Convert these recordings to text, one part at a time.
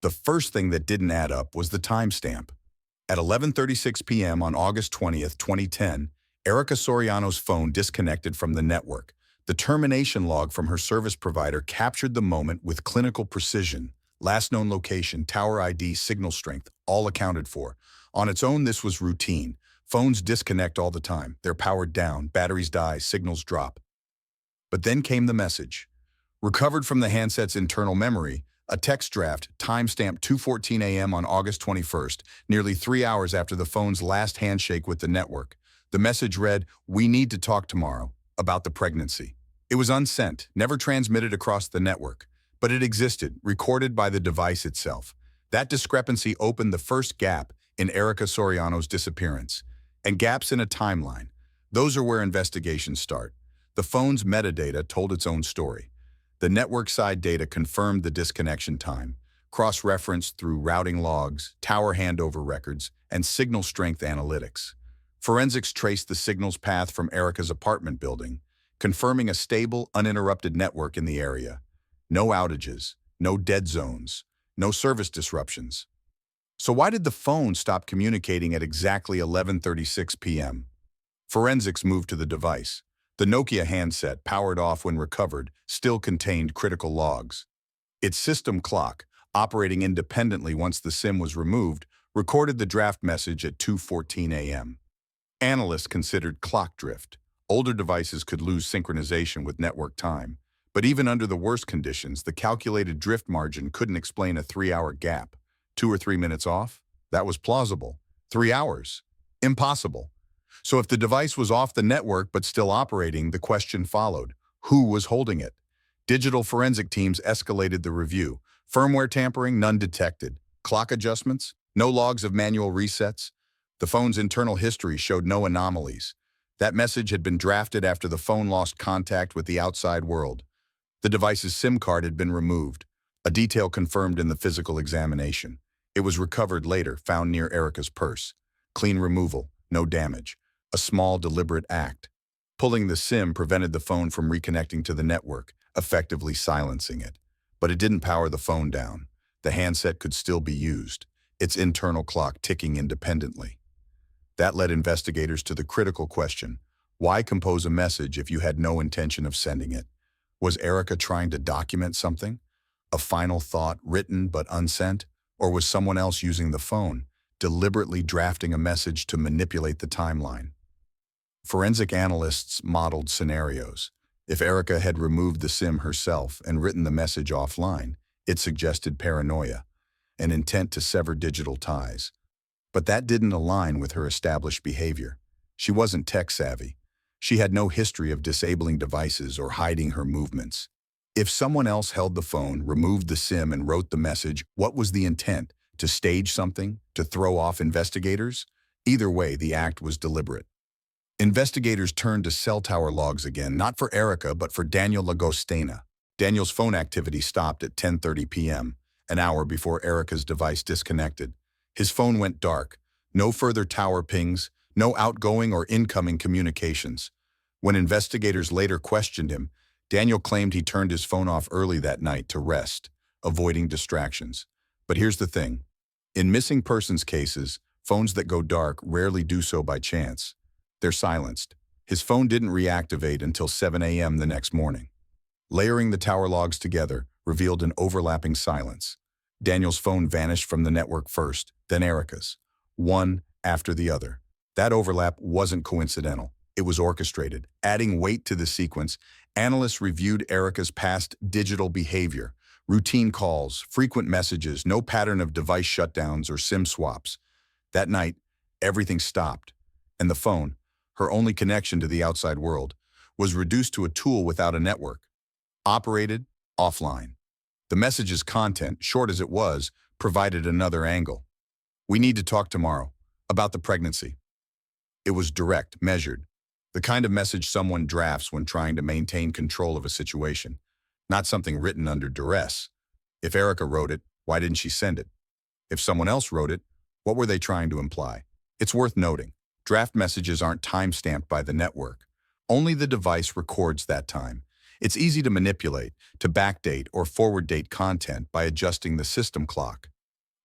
The first thing that didn't add up was the timestamp. At 11:36 p.m. on August 20th, 2010, Erica Soriano's phone disconnected from the network. The termination log from her service provider captured the moment with clinical precision. Last known location, tower ID, signal strength, all accounted for. On its own, this was routine. Phones disconnect all the time. They're powered down, batteries die, signals drop. But then came the message. Recovered from the handset's internal memory, a text draft, timestamped 2:14 a.m. on August 21st, nearly 3 hours after the phone's last handshake with the network. The message read, "We need to talk tomorrow about the pregnancy." It was unsent, never transmitted across the network, but it existed, recorded by the device itself. That discrepancy opened the first gap in Erica Soriano's disappearance. And gaps in a timeline. Those are where investigations start. The phone's metadata told its own story. The network-side data confirmed the disconnection time, cross-referenced through routing logs, tower handover records, and signal strength analytics. Forensics traced the signal's path from Erica's apartment building, confirming a stable, uninterrupted network in the area. No outages, no dead zones, no service disruptions. So why did the phone stop communicating at exactly 11:36 p.m.? Forensics moved to the device. The Nokia handset, powered off when recovered, still contained critical logs. Its system clock, operating independently once the SIM was removed, recorded the draft message at 2:14 a.m. Analysts considered clock drift. Older devices could lose synchronization with network time. But even under the worst conditions, the calculated drift margin couldn't explain a 3-hour gap. 2 or 3 minutes off? That was plausible. 3 hours? Impossible. So if the device was off the network but still operating, the question followed. Who was holding it? Digital forensic teams escalated the review. Firmware tampering? None detected. Clock adjustments? No logs of manual resets? The phone's internal history showed no anomalies. That message had been drafted after the phone lost contact with the outside world. The device's SIM card had been removed, a detail confirmed in the physical examination. It was recovered later, found near Erica's purse. Clean removal, no damage. A small, deliberate act. Pulling the SIM prevented the phone from reconnecting to the network, effectively silencing it. But it didn't power the phone down. The handset could still be used, its internal clock ticking independently. That led investigators to the critical question, why compose a message if you had no intention of sending it? Was Erica trying to document something? A final thought written but unsent? Or was someone else using the phone, deliberately drafting a message to manipulate the timeline? Forensic analysts modeled scenarios. If Erica had removed the SIM herself and written the message offline, it suggested paranoia, an intent to sever digital ties. But that didn't align with her established behavior. She wasn't tech-savvy. She had no history of disabling devices or hiding her movements. If someone else held the phone, removed the SIM, and wrote the message, what was the intent? To stage something? To throw off investigators? Either way, the act was deliberate. Investigators turned to cell tower logs again, not for Erica, but for Daniel Lagostena. Daniel's phone activity stopped at 10:30 p.m., an hour before Erica's device disconnected. His phone went dark. No further tower pings, no outgoing or incoming communications. When investigators later questioned him, Daniel claimed he turned his phone off early that night to rest, avoiding distractions. But here's the thing. In missing persons cases, phones that go dark rarely do so by chance. They're silenced. His phone didn't reactivate until 7 a.m. the next morning. Layering the tower logs together revealed an overlapping silence. Daniel's phone vanished from the network first, then Erica's, one after the other. That overlap wasn't coincidental. It was orchestrated. Adding weight to the sequence, analysts reviewed Erica's past digital behavior, routine calls, frequent messages, no pattern of device shutdowns or SIM swaps. That night, everything stopped, and the phone, her only connection to the outside world, was reduced to a tool without a network. Operated offline. The message's content, short as it was, provided another angle. We need to talk tomorrow about the pregnancy. It was direct, measured, the kind of message someone drafts when trying to maintain control of a situation, not something written under duress. If Erica wrote it, why didn't she send it? If someone else wrote it, what were they trying to imply? It's worth noting, draft messages aren't time-stamped by the network. Only the device records that time. It's easy to manipulate, to backdate or forward date content by adjusting the system clock.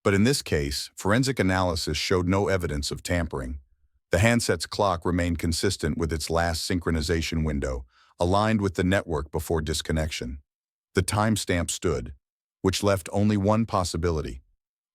But in this case, forensic analysis showed no evidence of tampering. The handset's clock remained consistent with its last synchronization window, aligned with the network before disconnection. The timestamp stood, which left only one possibility.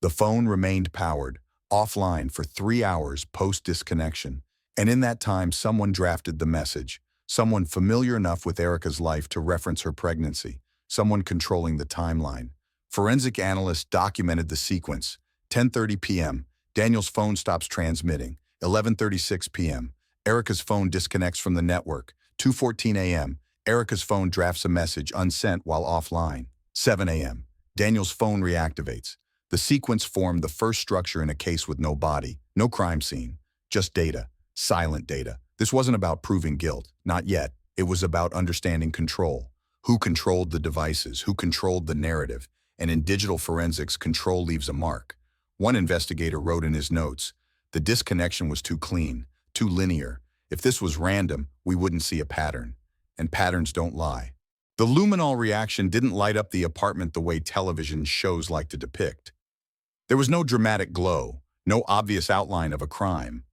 The phone remained powered, offline for 3 hours post-disconnection, and in that time someone drafted the message, someone familiar enough with Erica's life to reference her pregnancy, someone controlling the timeline. Forensic analysts documented the sequence. 10:30 p.m., Daniel's phone stops transmitting. 11:36 p.m., Erica's phone disconnects from the network. 2:14 a.m., Erica's phone drafts a message unsent while offline. 7 a.m., Daniel's phone reactivates. The sequence formed the first structure in a case with no body, no crime scene, just data, silent data. This wasn't about proving guilt, not yet. It was about understanding control. Who controlled the devices, who controlled the narrative, and in digital forensics, control leaves a mark. One investigator wrote in his notes, "The disconnection was too clean, too linear. If this was random, we wouldn't see a pattern. And patterns don't lie." The luminol reaction didn't light up the apartment the way television shows like to depict. There was no dramatic glow, no obvious outline of a crime.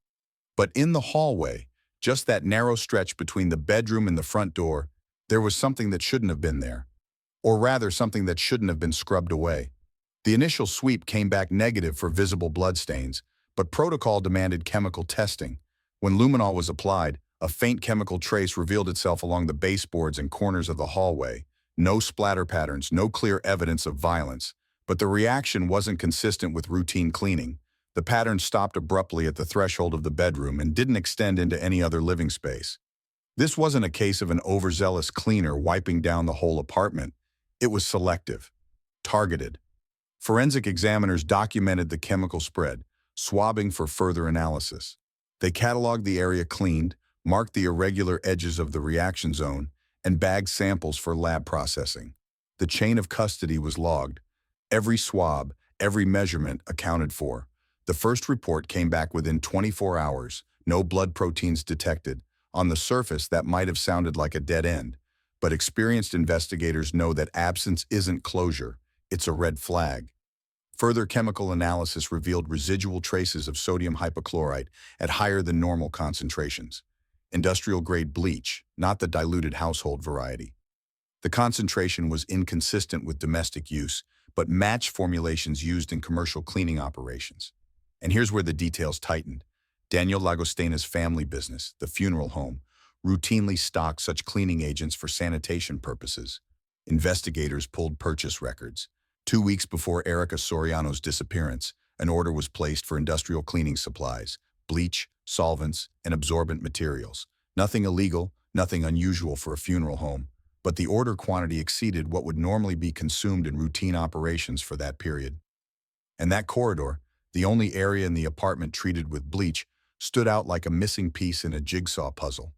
But in the hallway, just that narrow stretch between the bedroom and the front door, there was something that shouldn't have been there. Or rather, something that shouldn't have been scrubbed away. The initial sweep came back negative for visible bloodstains, but protocol demanded chemical testing. When luminol was applied, a faint chemical trace revealed itself along the baseboards and corners of the hallway. No splatter patterns, no clear evidence of violence. But the reaction wasn't consistent with routine cleaning. The pattern stopped abruptly at the threshold of the bedroom and didn't extend into any other living space. This wasn't a case of an overzealous cleaner wiping down the whole apartment. It was selective, targeted. Forensic examiners documented the chemical spread, swabbing for further analysis. They cataloged the area cleaned, marked the irregular edges of the reaction zone, and bagged samples for lab processing. The chain of custody was logged. Every swab, every measurement accounted for. The first report came back within 24 hours, no blood proteins detected. On the surface, that might have sounded like a dead end, but experienced investigators know that absence isn't closure, it's a red flag. Further chemical analysis revealed residual traces of sodium hypochlorite at higher than normal concentrations. Industrial-grade bleach, not the diluted household variety. The concentration was inconsistent with domestic use, but matched formulations used in commercial cleaning operations. And here's where the details tightened. Daniel Lagostena's family business, the funeral home, routinely stocked such cleaning agents for sanitation purposes. Investigators pulled purchase records. 2 weeks before Erica Soriano's disappearance, an order was placed for industrial cleaning supplies, bleach, solvents, and absorbent materials. Nothing illegal, nothing unusual for a funeral home, but the order quantity exceeded what would normally be consumed in routine operations for that period. And that corridor, the only area in the apartment treated with bleach, stood out like a missing piece in a jigsaw puzzle.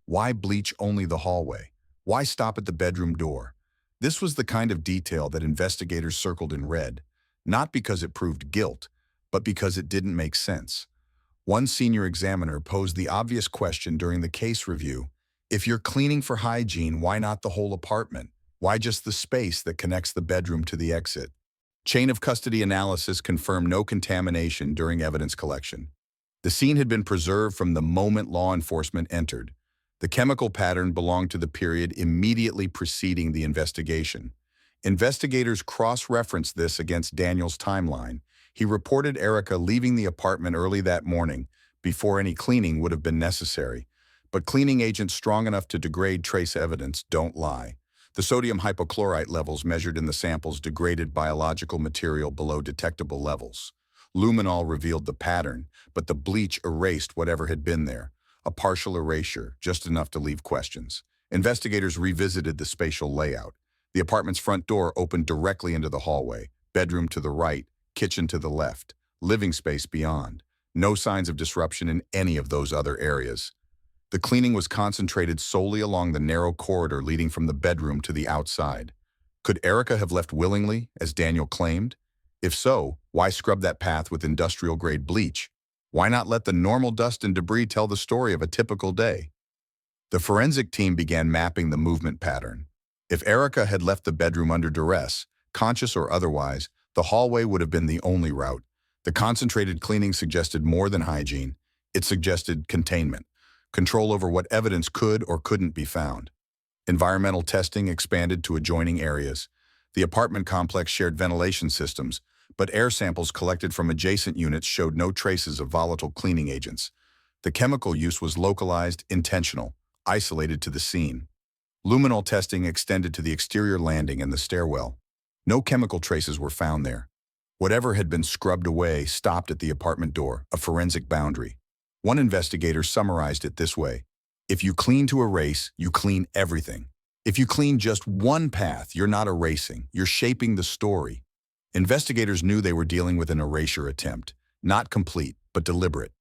Why bleach only the hallway? Why stop at the bedroom door? This was the kind of detail that investigators circled in red, not because it proved guilt, but because it didn't make sense. One senior examiner posed the obvious question during the case review: if you're cleaning for hygiene, why not the whole apartment? Why just the space that connects the bedroom to the exit? Chain of custody analysis confirmed no contamination during evidence collection. The scene had been preserved from the moment law enforcement entered. The chemical pattern belonged to the period immediately preceding the investigation. Investigators cross-referenced this against Daniel's timeline. He reported Erica leaving the apartment early that morning, before any cleaning would have been necessary. But cleaning agents strong enough to degrade trace evidence don't lie. The sodium hypochlorite levels measured in the samples degraded biological material below detectable levels. Luminol revealed the pattern, but the bleach erased whatever had been there. A partial erasure, just enough to leave questions. Investigators revisited the spatial layout. The apartment's front door opened directly into the hallway, bedroom to the right, kitchen to the left, living space beyond. No signs of disruption in any of those other areas. The cleaning was concentrated solely along the narrow corridor leading from the bedroom to the outside. Could Erica have left willingly, as Daniel claimed? If so, why scrub that path with industrial-grade bleach? Why not let the normal dust and debris tell the story of a typical day? The forensic team began mapping the movement pattern. If Erica had left the bedroom under duress, conscious or otherwise, The hallway would have been the only route. The concentrated cleaning suggested more than hygiene. It suggested containment, control over what evidence could or couldn't be found. Environmental testing expanded to adjoining areas. The apartment complex shared ventilation systems, but air samples collected from adjacent units showed no traces of volatile cleaning agents. The chemical use was localized, intentional, isolated to the scene. Luminol testing extended to the exterior landing and the stairwell. No chemical traces were found there. Whatever had been scrubbed away stopped at the apartment door, a forensic boundary. One investigator summarized it this way: if you clean to erase, you clean everything. If you clean just one path, you're not erasing, you're shaping the story. Investigators knew they were dealing with an erasure attempt, not complete, but deliberate.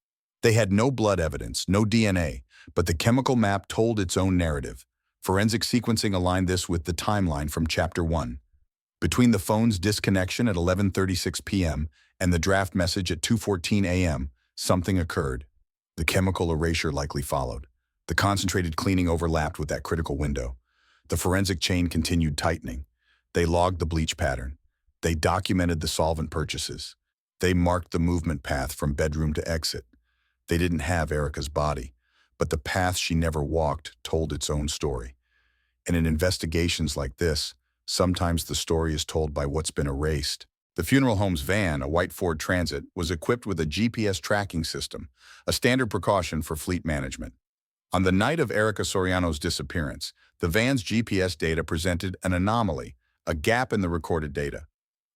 They had no blood evidence, no DNA, but the chemical map told its own narrative. Forensic sequencing aligned this with the timeline from Chapter 1. Between the phone's disconnection at 11:36 p.m. and the draft message at 2:14 a.m., something occurred. The chemical erasure likely followed. The concentrated cleaning overlapped with that critical window. The forensic chain continued tightening. They logged the bleach pattern. They documented the solvent purchases. They marked the movement path from bedroom to exit. They didn't have Erica's body, but the path she never walked told its own story. And in investigations like this, sometimes the story is told by what's been erased. The funeral home's van, a white Ford Transit, was equipped with a GPS tracking system, a standard precaution for fleet management. On the night of Erica Soriano's disappearance, the van's GPS data presented an anomaly, a gap in the recorded data.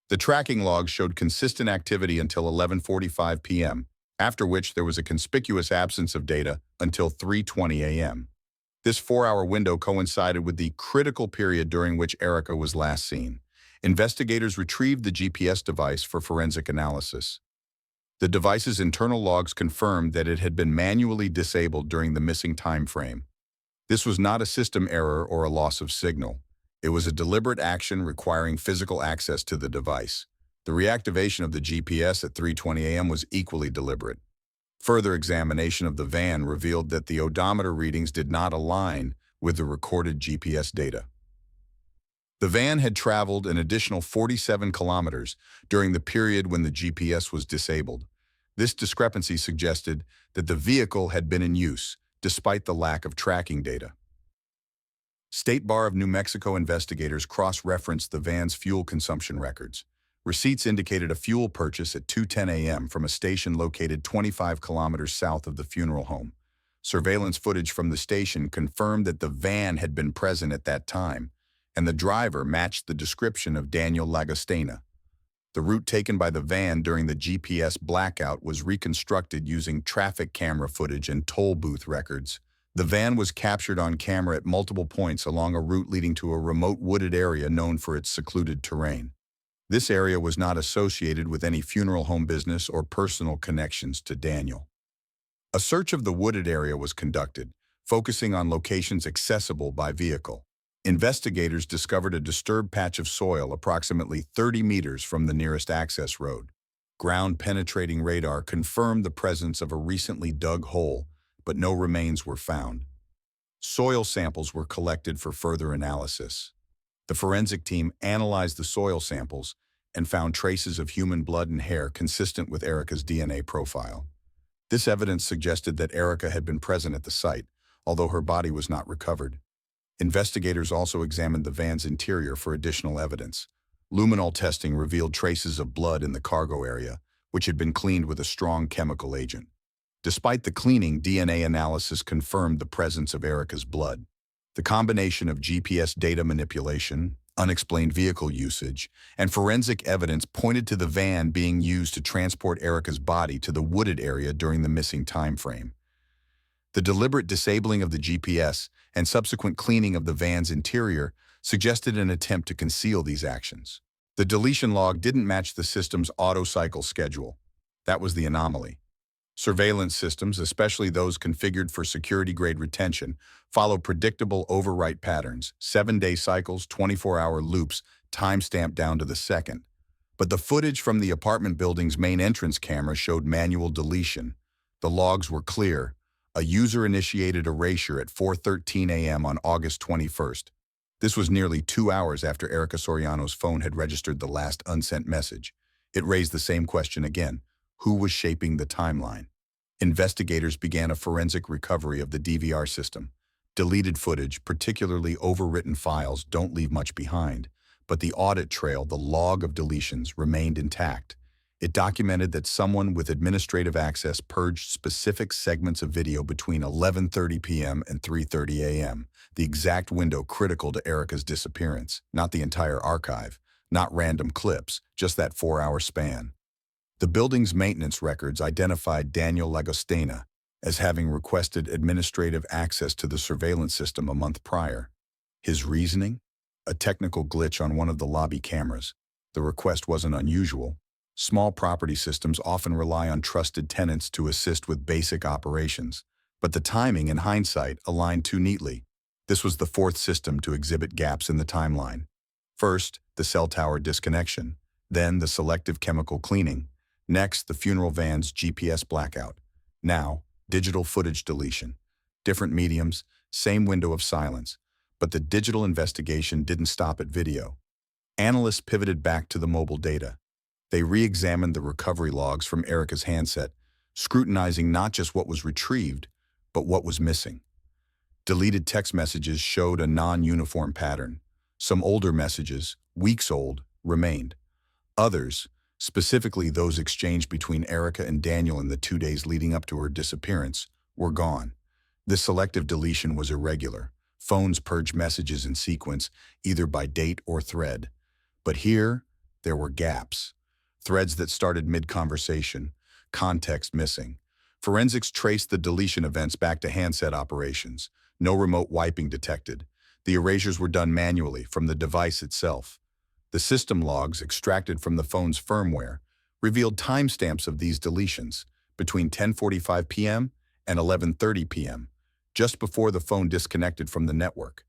The tracking logs showed consistent activity until 11:45 p.m., after which there was a conspicuous absence of data until 3:20 a.m. This 4-hour window coincided with the critical period during which Erica was last seen. Investigators retrieved the GPS device for forensic analysis. The device's internal logs confirmed that it had been manually disabled during the missing time frame. This was not a system error or a loss of signal. It was a deliberate action requiring physical access to the device. The reactivation of the GPS at 3:20 a.m. was equally deliberate. Further examination of the van revealed that the odometer readings did not align with the recorded GPS data. The van had traveled an additional 47 kilometers during the period when the GPS was disabled. This discrepancy suggested that the vehicle had been in use, despite the lack of tracking data. State Bar of New Mexico investigators cross-referenced the van's fuel consumption records. Receipts indicated a fuel purchase at 2:10 a.m. from a station located 25 kilometers south of the funeral home. Surveillance footage from the station confirmed that the van had been present at that time, and the driver matched the description of Daniel Lagostena. The route taken by the van during the GPS blackout was reconstructed using traffic camera footage and toll booth records. The van was captured on camera at multiple points along a route leading to a remote wooded area known for its secluded terrain. This area was not associated with any funeral home business or personal connections to Daniel. A search of the wooded area was conducted, focusing on locations accessible by vehicle. Investigators discovered a disturbed patch of soil approximately 30 meters from the nearest access road. Ground-penetrating radar confirmed the presence of a recently dug hole, but no remains were found. Soil samples were collected for further analysis. The forensic team analyzed the soil samples and found traces of human blood and hair consistent with Erica's DNA profile. This evidence suggested that Erica had been present at the site, although her body was not recovered. Investigators also examined the van's interior for additional evidence. Luminol testing revealed traces of blood in the cargo area, which had been cleaned with a strong chemical agent. Despite the cleaning, DNA analysis confirmed the presence of Erica's blood. The combination of GPS data manipulation, unexplained vehicle usage, and forensic evidence pointed to the van being used to transport Erica's body to the wooded area during the missing time frame. The deliberate disabling of the GPS and subsequent cleaning of the van's interior suggested an attempt to conceal these actions. The deletion log didn't match the system's auto-cycle schedule. That was the anomaly. Surveillance systems, especially those configured for security-grade retention, follow predictable overwrite patterns, 7-day cycles, 24-hour loops, time-stamped down to the second. But the footage from the apartment building's main entrance camera showed manual deletion. The logs were clear: a user-initiated erasure at 4:13 a.m. on August 21st. This was nearly 2 hours after Erica Soriano's phone had registered the last unsent message. It raised the same question again. Who was shaping the timeline? Investigators began a forensic recovery of the DVR system. Deleted footage, particularly overwritten files, don't leave much behind, but the audit trail, the log of deletions, remained intact. It documented that someone with administrative access purged specific segments of video between 11:30 p.m. and 3:30 a.m., the exact window critical to Erica's disappearance, not the entire archive, not random clips, just that 4-hour span. The building's maintenance records identified Daniel Lagostena as having requested administrative access to the surveillance system a month prior. His reasoning? A technical glitch on one of the lobby cameras. The request wasn't unusual. Small property systems often rely on trusted tenants to assist with basic operations, but the timing, in hindsight, aligned too neatly. This was the fourth system to exhibit gaps in the timeline. First, the cell tower disconnection, then the selective chemical cleaning, next, the funeral van's GPS blackout. Now, digital footage deletion. Different mediums, same window of silence, but the digital investigation didn't stop at video. Analysts pivoted back to the mobile data. They re-examined the recovery logs from Erica's handset, scrutinizing not just what was retrieved, but what was missing. Deleted text messages showed a non-uniform pattern. Some older messages, weeks old, remained. Others, specifically those exchanged between Erica and Daniel in the 2 days leading up to her disappearance, were gone. This selective deletion was irregular. Phones purged messages in sequence, either by date or thread. But here, there were gaps. Threads that started mid-conversation, context missing. Forensics traced the deletion events back to handset operations. No remote wiping detected. The erasures were done manually from the device itself. The system logs extracted from the phone's firmware revealed timestamps of these deletions between 10:45 p.m. and 11:30 p.m., just before the phone disconnected from the network.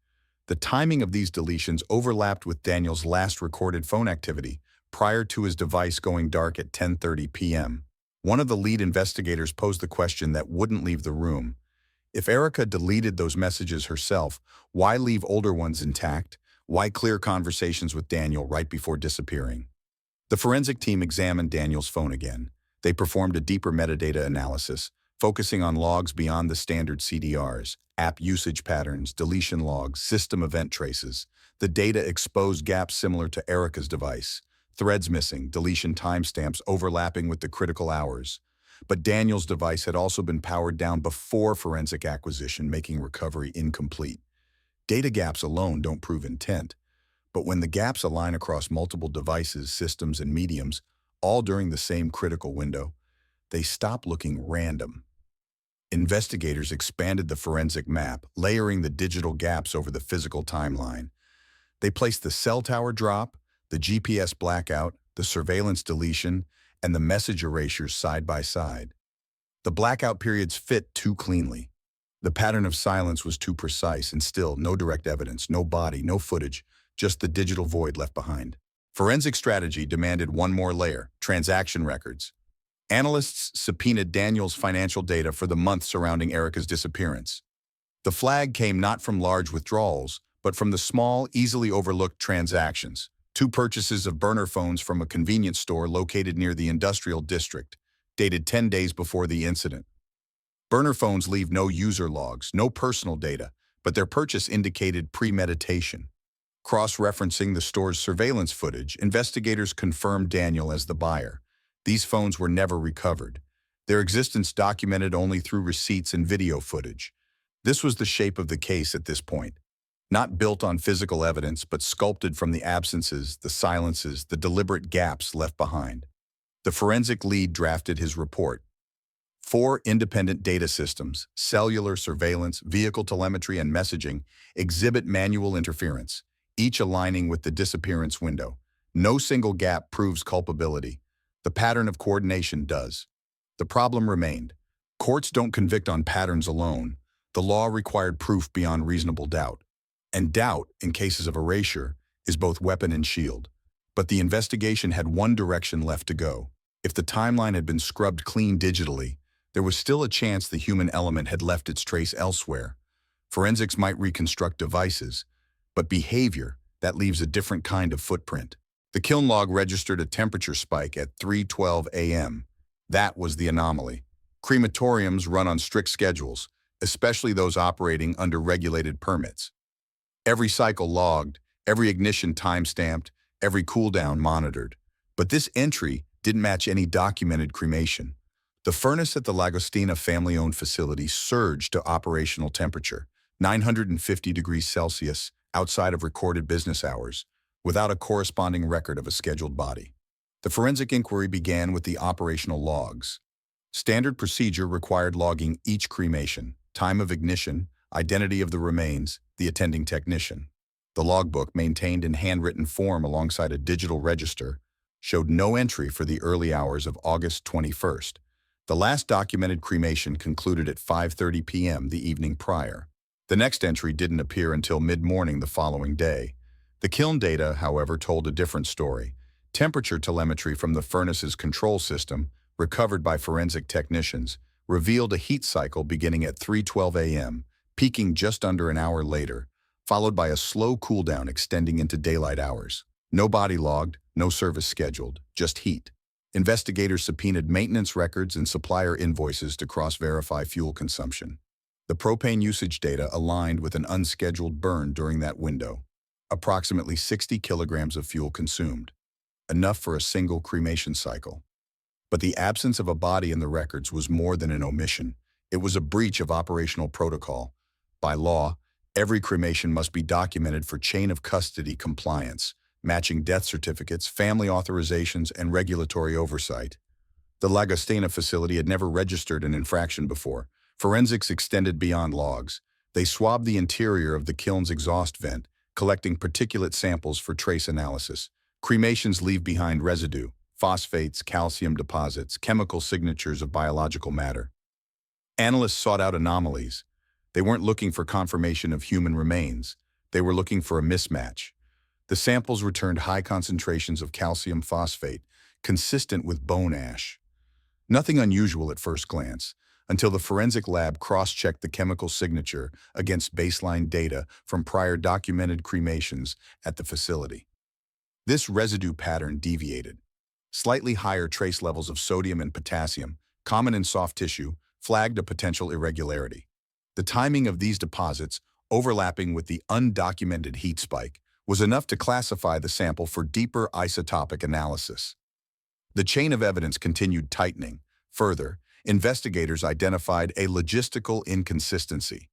The timing of these deletions overlapped with Daniel's last recorded phone activity prior to his device going dark at 10:30 p.m. One of the lead investigators posed the question that wouldn't leave the room. If Erica deleted those messages herself, why leave older ones intact? Why clear conversations with Daniel right before disappearing? The forensic team examined Daniel's phone again. They performed a deeper metadata analysis, focusing on logs beyond the standard CDRs, app usage patterns, deletion logs, system event traces. The data exposed gaps similar to Erica's device. Threads missing, deletion timestamps overlapping with the critical hours. But Daniel's device had also been powered down before forensic acquisition, making recovery incomplete. Data gaps alone don't prove intent. But when the gaps align across multiple devices, systems, and mediums, all during the same critical window, they stop looking random. Investigators expanded the forensic map, layering the digital gaps over the physical timeline. They placed the cell tower drop, the GPS blackout, the surveillance deletion, and the message erasures side by side. The blackout periods fit too cleanly. The pattern of silence was too precise, and still no direct evidence, no body, no footage, just the digital void left behind. Forensic strategy demanded one more layer: transaction records. Analysts subpoenaed Daniel's financial data for the month surrounding Erica's disappearance. The flag came not from large withdrawals, but from the small, easily overlooked transactions. 2 purchases of burner phones from a convenience store located near the industrial district, dated 10 days before the incident. Burner phones leave no user logs, no personal data, but their purchase indicated premeditation. Cross-referencing the store's surveillance footage, investigators confirmed Daniel as the buyer. These phones were never recovered, their existence documented only through receipts and video footage. This was the shape of the case at this point. Not built on physical evidence, but sculpted from the absences, the silences, the deliberate gaps left behind. The forensic lead drafted his report. 4 independent data systems, cellular, surveillance, vehicle telemetry, and messaging, exhibit manual interference, each aligning with the disappearance window. No single gap proves culpability. The pattern of coordination does. The problem remained. Courts don't convict on patterns alone. The law required proof beyond reasonable doubt. And doubt, in cases of erasure, is both weapon and shield. But the investigation had one direction left to go. If the timeline had been scrubbed clean digitally, there was still a chance the human element had left its trace elsewhere. Forensics might reconstruct devices, But behavior, that leaves a different kind of footprint. The kiln log registered a temperature spike at 3:12 a.m. That was the anomaly. Crematoriums run on strict schedules, especially those operating under regulated permits. Every cycle logged, every ignition time-stamped, every cool-down monitored. But this entry didn't match any documented cremation. The furnace at the Lagostina family-owned facility surged to operational temperature, 950 degrees Celsius, outside of recorded business hours, without a corresponding record of a scheduled body. The forensic inquiry began with the operational logs. Standard procedure required logging each cremation, time of ignition, identity of the remains, the attending technician. The logbook, maintained in handwritten form alongside a digital register, showed no entry for the early hours of August 21st. The last documented cremation concluded at 5:30 p.m. the evening prior. The next entry didn't appear until mid-morning the following day. The kiln data, however, told a different story. Temperature telemetry from the furnace's control system, recovered by forensic technicians, revealed a heat cycle beginning at 3:12 a.m., peaking just under an hour later, followed by a slow cool-down extending into daylight hours. No body logged, no service scheduled, just heat. Investigators subpoenaed maintenance records and supplier invoices to cross-verify fuel consumption. The propane usage data aligned with an unscheduled burn during that window. Approximately 60 kilograms of fuel consumed, enough for a single cremation cycle. But the absence of a body in the records was more than an omission. It was a breach of operational protocol. By law, every cremation must be documented for chain of custody compliance, matching death certificates, family authorizations, and regulatory oversight. The Lagostina facility had never registered an infraction before. Forensics extended beyond logs. They swabbed the interior of the kiln's exhaust vent, collecting particulate samples for trace analysis. Cremations leave behind residue, phosphates, calcium deposits, chemical signatures of biological matter. Analysts sought out anomalies. They weren't looking for confirmation of human remains. They were looking for a mismatch. The samples returned high concentrations of calcium phosphate, consistent with bone ash. Nothing unusual at first glance, until the forensic lab cross-checked the chemical signature against baseline data from prior documented cremations at the facility. This residue pattern deviated. Slightly higher trace levels of sodium and potassium, common in soft tissue, flagged a potential irregularity. The timing of these deposits, overlapping with the undocumented heat spike, was enough to classify the sample for deeper isotopic analysis. The chain of evidence continued tightening. Further, investigators identified a logistical inconsistency.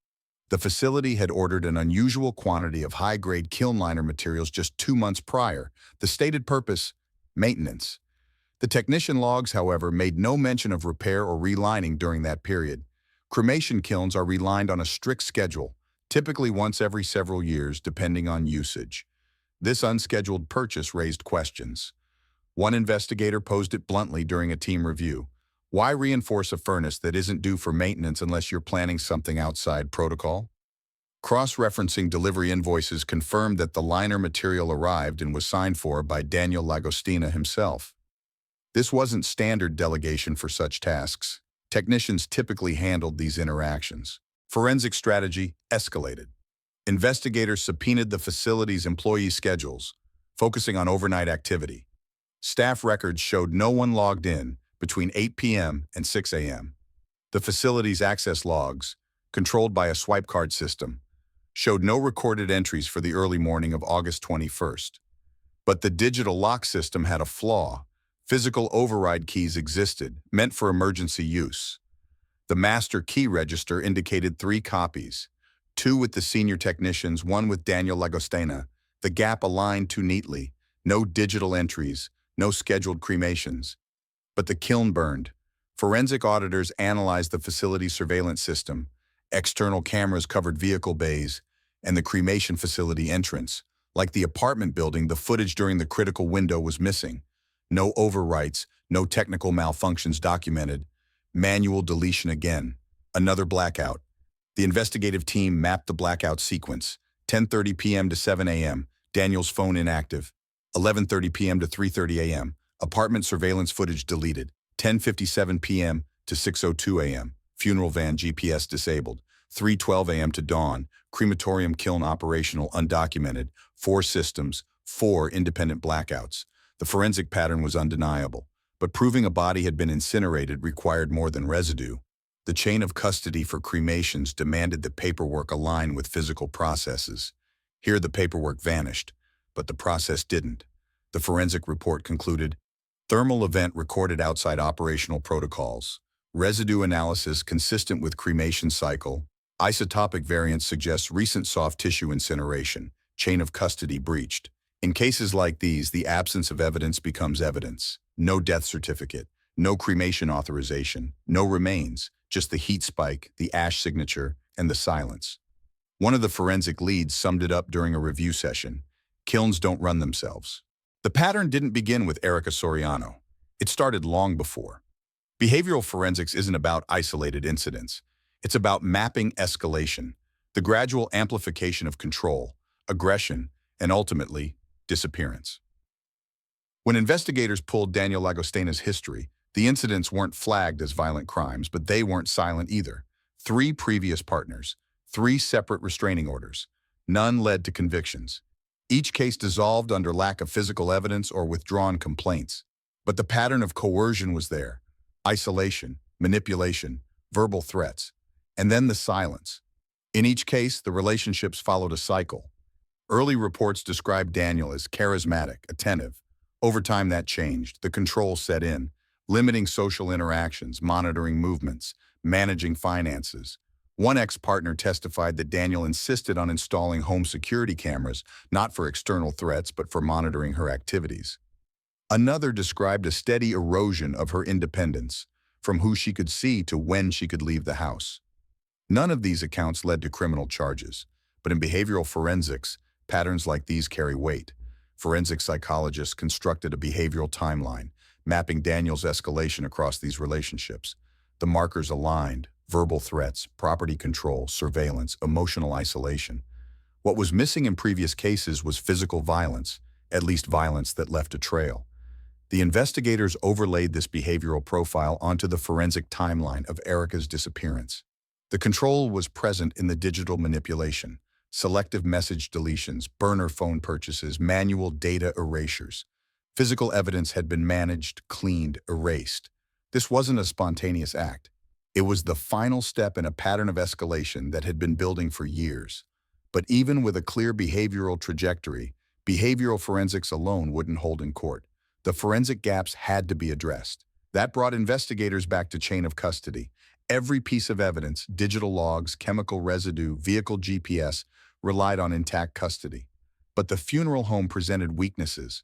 The facility had ordered an unusual quantity of high-grade kiln liner materials just 2 months prior. The stated purpose, maintenance. The technician logs, however, made no mention of repair or relining during that period. Cremation kilns are relined on a strict schedule, typically once every several years, depending on usage. This unscheduled purchase raised questions. One investigator posed it bluntly during a team review. Why reinforce a furnace that isn't due for maintenance unless you're planning something outside protocol? Cross-referencing delivery invoices confirmed that the liner material arrived and was signed for by Daniel Lagostina himself. This wasn't standard delegation for such tasks. Technicians typically handled these interactions. Forensic strategy escalated. Investigators subpoenaed the facility's employee schedules, focusing on overnight activity. Staff records showed no one logged in between 8 p.m. and 6 a.m. The facility's access logs, controlled by a swipe card system, showed no recorded entries for the early morning of August 21st. But the digital lock system had a flaw. Physical override keys existed, meant for emergency use. The master key register indicated 3 copies, 2 with the senior technicians, 1 with Daniel Lagostina. The gap aligned too neatly. No digital entries, no scheduled cremations. But the kiln burned. Forensic auditors analyzed the facility's surveillance system. External cameras covered vehicle bays and the cremation facility entrance. Like the apartment building, the footage during the critical window was missing. No overwrites, no technical malfunctions documented. Manual deletion again. Another blackout. The investigative team mapped the blackout sequence. 10:30 p.m. to 7 a.m. Daniel's phone inactive. 11:30 p.m. to 3:30 a.m. Apartment surveillance footage deleted. 10:57 p.m. to 6:02 a.m. Funeral van GPS disabled. 3:12 a.m. to dawn, crematorium kiln operational undocumented, 4 systems, 4 independent blackouts. The forensic pattern was undeniable, but proving a body had been incinerated required more than residue. The chain of custody for cremations demanded that paperwork align with physical processes. Here the paperwork vanished, but the process didn't. The forensic report concluded, thermal event recorded outside operational protocols. Residue analysis consistent with cremation cycle. Isotopic variance suggests recent soft tissue incineration. Chain of custody breached. In cases like these, the absence of evidence becomes evidence. No death certificate, no cremation authorization, no remains, just the heat spike, the ash signature, and the silence. One of the forensic leads summed it up during a review session. Kilns don't run themselves. The pattern didn't begin with Erica Soriano. It started long before. Behavioral forensics isn't about isolated incidents. It's about mapping escalation, the gradual amplification of control, aggression, and ultimately, disappearance. When investigators pulled Daniel Lagostena's history, the incidents weren't flagged as violent crimes, but they weren't silent either. 3 previous partners, 3 separate restraining orders. None led to convictions. Each case dissolved under lack of physical evidence or withdrawn complaints. But the pattern of coercion was there. Isolation, manipulation, verbal threats, and then the silence. In each case, the relationships followed a cycle. Early reports described Daniel as charismatic, attentive. Over time that changed. The control set in, limiting social interactions, monitoring movements, managing finances. One ex-partner testified that Daniel insisted on installing home security cameras, not for external threats, but for monitoring her activities. Another described a steady erosion of her independence, from who she could see to when she could leave the house. None of these accounts led to criminal charges, but in behavioral forensics, patterns like these carry weight. Forensic psychologists constructed a behavioral timeline, mapping Daniel's escalation across these relationships. The markers aligned: verbal threats, property control, surveillance, emotional isolation. What was missing in previous cases was physical violence, at least violence that left a trail. The investigators overlaid this behavioral profile onto the forensic timeline of Erica's disappearance. The control was present in the digital manipulation, selective message deletions, burner phone purchases, manual data erasures. Physical evidence had been managed, cleaned, erased. This wasn't a spontaneous act. It was the final step in a pattern of escalation that had been building for years. But even with a clear behavioral trajectory, behavioral forensics alone wouldn't hold in court. The forensic gaps had to be addressed. That brought investigators back to chain of custody. Every piece of evidence, digital logs, chemical residue, vehicle GPS, relied on intact custody. But the funeral home presented weaknesses.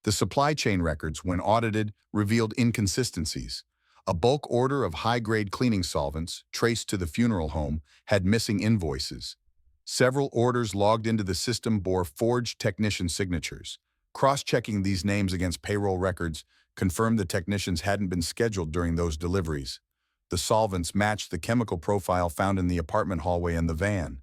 The supply chain records, when audited, revealed inconsistencies. A bulk order of high-grade cleaning solvents, traced to the funeral home, had missing invoices. Several orders logged into the system bore forged technician signatures. Cross-checking these names against payroll records confirmed the technicians hadn't been scheduled during those deliveries. The solvents matched the chemical profile found in the apartment hallway and the van.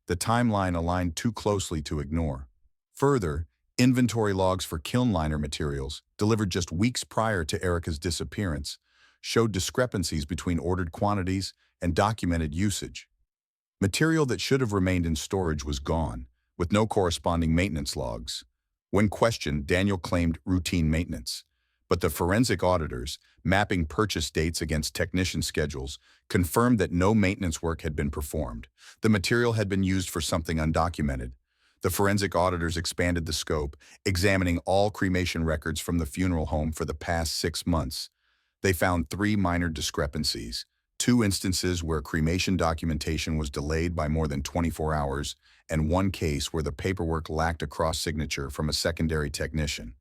The timeline aligned too closely to ignore. Further, inventory logs for kiln liner materials, delivered just weeks prior to Erica's disappearance, showed discrepancies between ordered quantities and documented usage. Material that should have remained in storage was gone, with no corresponding maintenance logs. When questioned, Daniel claimed routine maintenance. But the forensic auditors, mapping purchase dates against technician schedules, confirmed that no maintenance work had been performed. The material had been used for something undocumented. The forensic auditors expanded the scope, examining all cremation records from the funeral home for the past 6 months. They found 3 minor discrepancies: 2 instances where cremation documentation was delayed by more than 24 hours, and 1 case where the paperwork lacked a cross-signature from a secondary technician.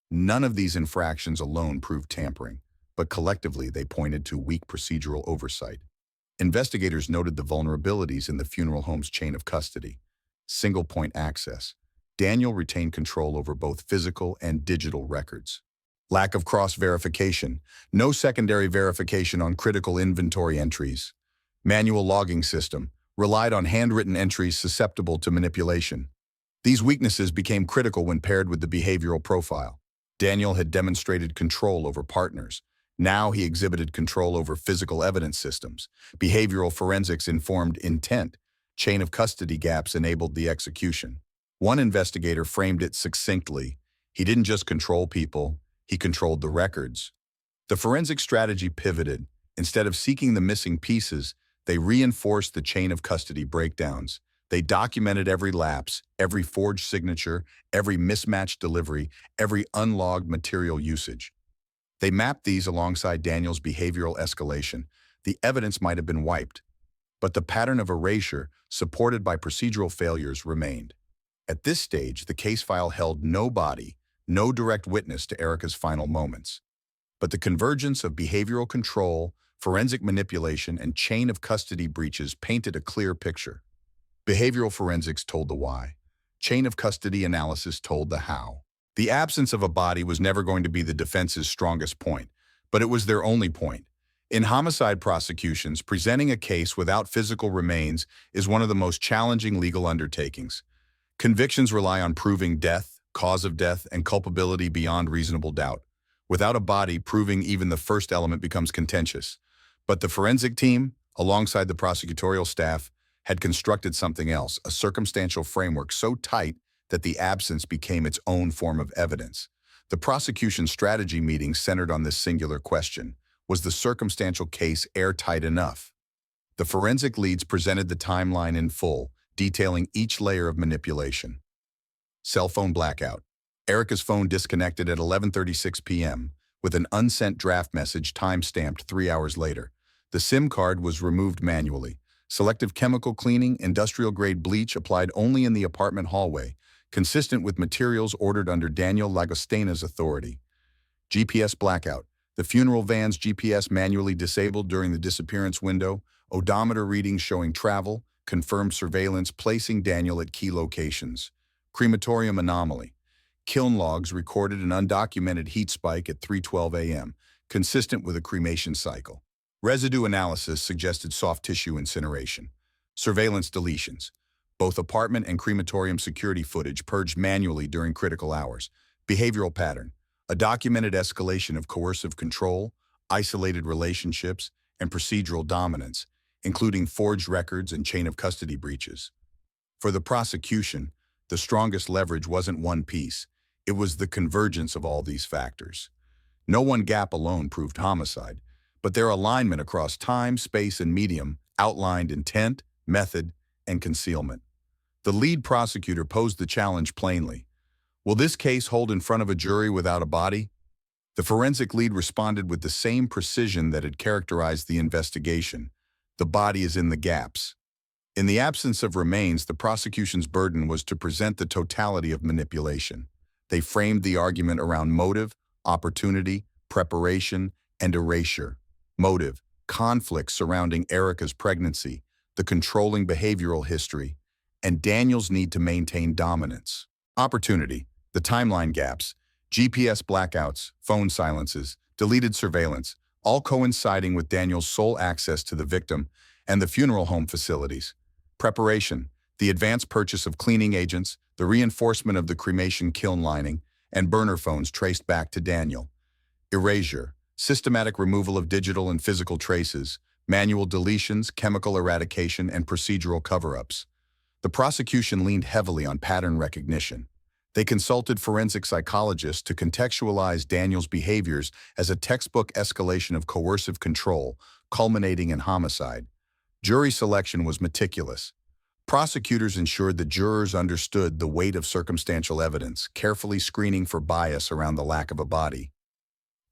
None of these infractions alone proved tampering, but collectively they pointed to weak procedural oversight. Investigators noted the vulnerabilities in the funeral home's chain of custody. Single-point access. Daniel retained control over both physical and digital records. Lack of cross-verification. No secondary verification on critical inventory entries. Manual logging system. Relied on handwritten entries susceptible to manipulation. These weaknesses became critical when paired with the behavioral profile. Daniel had demonstrated control over partners, Now he exhibited control over physical evidence systems. Behavioral forensics informed intent. Chain of custody gaps enabled the execution. One investigator framed it succinctly. He didn't just control people, he controlled the records. The forensic strategy pivoted. Instead of seeking the missing pieces, they reinforced the chain of custody breakdowns. They documented every lapse, every forged signature, every mismatched delivery, every unlogged material usage. They mapped these alongside Daniel's behavioral escalation. The evidence might have been wiped, but the pattern of erasure, supported by procedural failures, remained. At this stage, the case file held no body, no direct witness to Erica's final moments. But the convergence of behavioral control, forensic manipulation, and chain of custody breaches painted a clear picture. Behavioral forensics told the why. Chain of custody analysis told the how. The absence of a body was never going to be the defense's strongest point, but it was their only point. In homicide prosecutions, presenting a case without physical remains is one of the most challenging legal undertakings. Convictions rely on proving death, cause of death, and culpability beyond reasonable doubt. Without a body, proving even the first element becomes contentious. But the forensic team, alongside the prosecutorial staff, had constructed something else, a circumstantial framework so tight that the absence became its own form of evidence. The prosecution strategy meeting centered on this singular question: was the circumstantial case airtight enough? The forensic leads presented the timeline in full, detailing each layer of manipulation. Cell phone blackout. Erica's phone disconnected at 11:36 p.m., with an unsent draft message time-stamped 3 hours later. The SIM card was removed manually. Selective chemical cleaning, industrial-grade bleach applied only in the apartment hallway, consistent with materials ordered under Daniel Lagostena's authority. GPS blackout. The funeral van's GPS manually disabled during the disappearance window, odometer readings showing travel, confirmed surveillance placing Daniel at key locations. Crematorium anomaly. Kiln logs recorded an undocumented heat spike at 3:12 a.m., consistent with a cremation cycle. Residue analysis suggested soft tissue incineration. Surveillance deletions. Both apartment and crematorium security footage purged manually during critical hours. Behavioral pattern. A documented escalation of coercive control, isolated relationships, and procedural dominance, including forged records and chain of custody breaches. For the prosecution, the strongest leverage wasn't one piece. It was the convergence of all these factors. No one gap alone proved homicide, but their alignment across time, space, and medium outlined intent, method, and concealment. The lead prosecutor posed the challenge plainly. Will this case hold in front of a jury without a body? The forensic lead responded with the same precision that had characterized the investigation. The body is in the gaps. In the absence of remains, the prosecution's burden was to present the totality of manipulation. They framed the argument around motive, opportunity, preparation, and erasure. Motive: conflict surrounding Erica's pregnancy, the controlling behavioral history, and Daniel's need to maintain dominance. Opportunity: the timeline gaps, GPS blackouts, phone silences, deleted surveillance, all coinciding with Daniel's sole access to the victim and the funeral home facilities. Preparation: the advanced purchase of cleaning agents, the reinforcement of the cremation kiln lining, and burner phones traced back to Daniel. Erasure: systematic removal of digital and physical traces, manual deletions, chemical eradication, and procedural cover-ups. The prosecution leaned heavily on pattern recognition. They consulted forensic psychologists to contextualize Daniel's behaviors as a textbook escalation of coercive control, culminating in homicide. Jury selection was meticulous. Prosecutors ensured that jurors understood the weight of circumstantial evidence, carefully screening for bias around the lack of a body.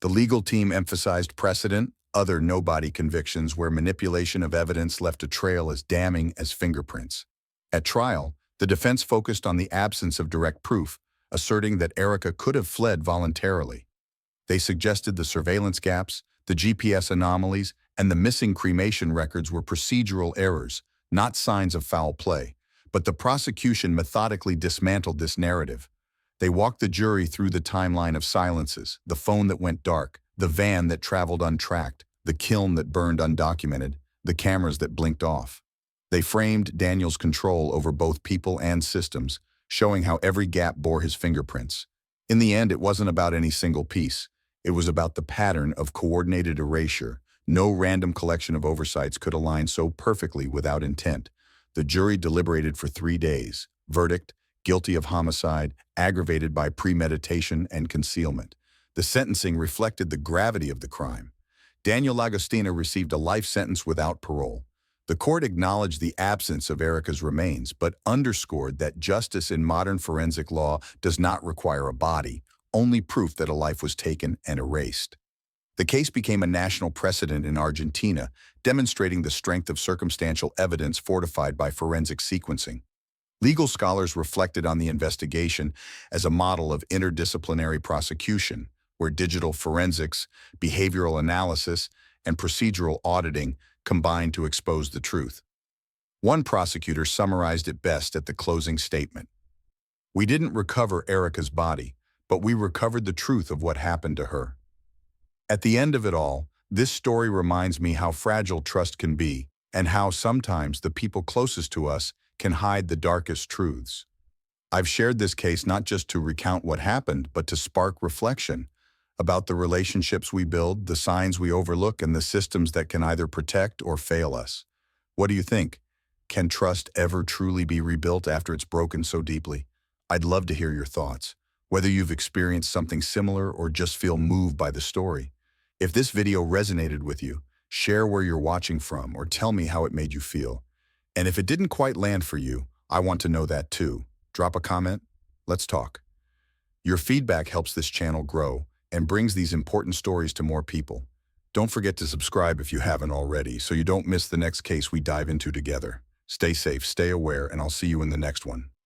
The legal team emphasized precedent, other no-body convictions where manipulation of evidence left a trail as damning as fingerprints. At trial, the defense focused on the absence of direct proof, asserting that Erica could have fled voluntarily. They suggested the surveillance gaps, the GPS anomalies, and the missing cremation records were procedural errors, not signs of foul play. But the prosecution methodically dismantled this narrative. They walked the jury through the timeline of silences, the phone that went dark, the van that traveled untracked, the kiln that burned undocumented, the cameras that blinked off. They framed Daniel's control over both people and systems, showing how every gap bore his fingerprints. In the end, it wasn't about any single piece. It was about the pattern of coordinated erasure. No random collection of oversights could align so perfectly without intent. The jury deliberated for 3 days. Verdict: guilty of homicide, aggravated by premeditation and concealment. The sentencing reflected the gravity of the crime. Daniel Lagostina received a life sentence without parole. The court acknowledged the absence of Erica's remains, but underscored that justice in modern forensic law does not require a body, only proof that a life was taken and erased. The case became a national precedent in Argentina, demonstrating the strength of circumstantial evidence fortified by forensic sequencing. Legal scholars reflected on the investigation as a model of interdisciplinary prosecution, where digital forensics, behavioral analysis, and procedural auditing combined to expose the truth. One prosecutor summarized it best at the closing statement. "We didn't recover Erica's body, but we recovered the truth of what happened to her." At the end of it all, this story reminds me how fragile trust can be and how sometimes the people closest to us can hide the darkest truths. I've shared this case not just to recount what happened, but to spark reflection about the relationships we build, the signs we overlook, and the systems that can either protect or fail us. What do you think? Can trust ever truly be rebuilt after it's broken so deeply? I'd love to hear your thoughts, whether you've experienced something similar or just feel moved by the story. If this video resonated with you, share where you're watching from or tell me how it made you feel. And if it didn't quite land for you, I want to know that too. Drop a comment. Let's talk. Your feedback helps this channel grow and brings these important stories to more people. Don't forget to subscribe if you haven't already, so you don't miss the next case we dive into together. Stay safe, stay aware, and I'll see you in the next one.